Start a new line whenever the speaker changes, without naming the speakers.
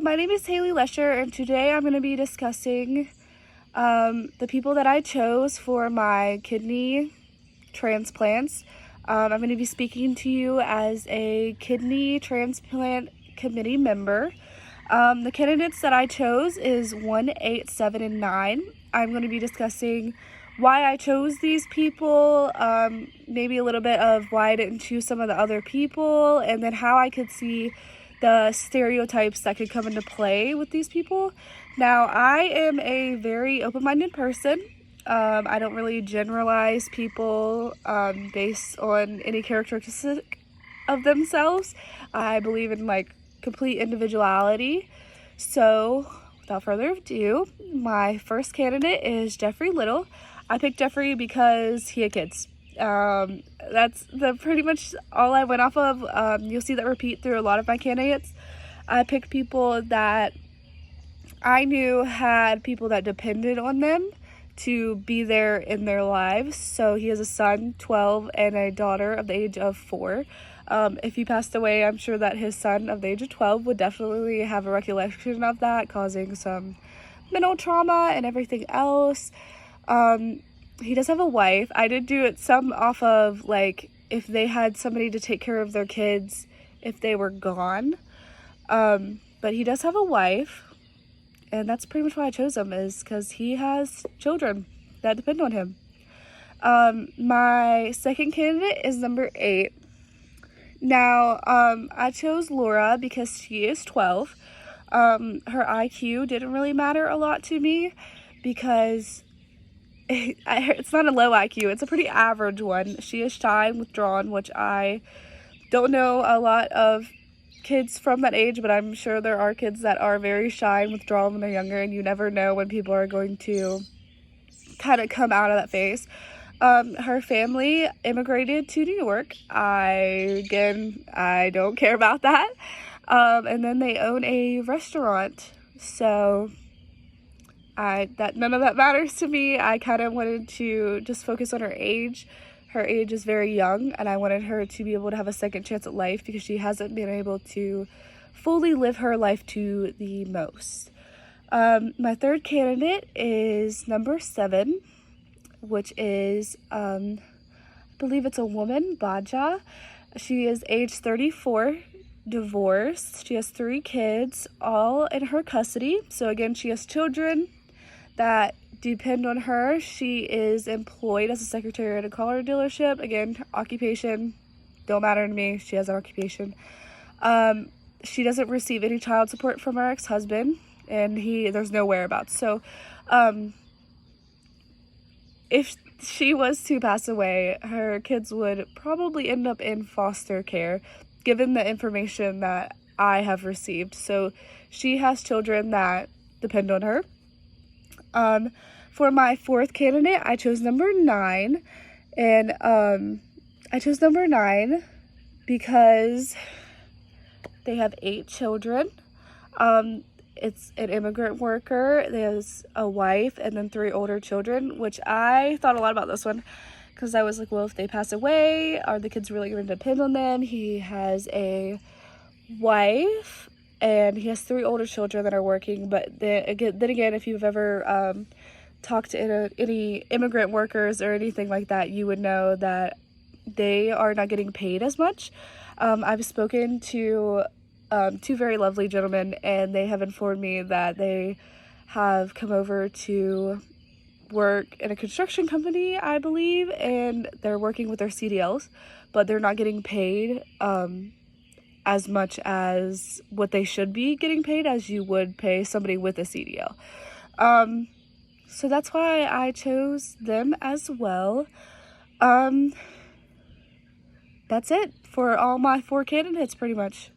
my name is Haley Lesher, and today I'm going to be discussing the people that I chose for my kidney transplants. I'm going to be speaking to you as a kidney transplant committee member. The candidates that I chose is 1, 8, 7, and 9. I'm going to be discussing why I chose these people, maybe a little bit of why I didn't choose some of the other people, and then how I could see the stereotypes that could come into play with these people. Now, I am a very open-minded person. I don't really generalize people based on any characteristic of themselves. I believe in complete individuality. So, without further ado, my first candidate is Jeffrey Little. I picked Jeffrey because he had kids. That's pretty much all I went off of. You'll see that repeat through a lot of my candidates. I picked people that I knew had people that depended on them to be there in their lives. So he has a son, 12, and a daughter of the age of 4. If he passed away, I'm sure that his son of the age of 12 would definitely have a recollection of that, causing some mental trauma and everything else. He does have a wife. I did do it some off of if they had somebody to take care of their kids if they were gone. But he does have a wife, and that's pretty much why I chose him, is because he has children that depend on him. My second candidate is number 8. Now, I chose Laura because she is 12. Her IQ didn't really matter a lot to me because it's not a low IQ, it's a pretty average one. She is shy and withdrawn, which I don't know a lot of kids from that age, but I'm sure there are kids that are very shy and withdrawn when they're younger, and you never know when people are going to kind of come out of that phase. Her family immigrated to New York. I don't care about that. And then they own a restaurant, so none of that matters to me. I kind of wanted to just focus on her age. Her age is very young, and I wanted her to be able to have a second chance at life because she hasn't been able to fully live her life to the most. My third candidate is number 7, which is, I believe it's a woman, Baja. She is age 34, divorced. She has 3 kids, all in her custody. So again, she has children that depend on her. She is employed as a secretary at a car dealership. Again, occupation don't matter to me. She has an occupation. She doesn't receive any child support from her ex-husband, and there's no whereabouts. So if she was to pass away, her kids would probably end up in foster care, given the information that I have received. So she has children that depend on her. For my fourth candidate, I chose number 9, and I chose number 9 because they have 8 children. It's an immigrant worker. There's a wife and then 3 older children, which I thought a lot about this one because I was like, well, if they pass away, are the kids really going to depend on them? He has a wife and he has 3 older children that are working, but then again, if you've ever talked to any immigrant workers or anything like that, you would know that they are not getting paid as much. I've spoken to 2 very lovely gentlemen, and they have informed me that they have come over to work in a construction company, I believe, and they're working with their CDLs, but they're not getting paid as much as what they should be getting paid as you would pay somebody with a CDL. So that's why I chose them as well. That's it for all my 4 candidates, pretty much.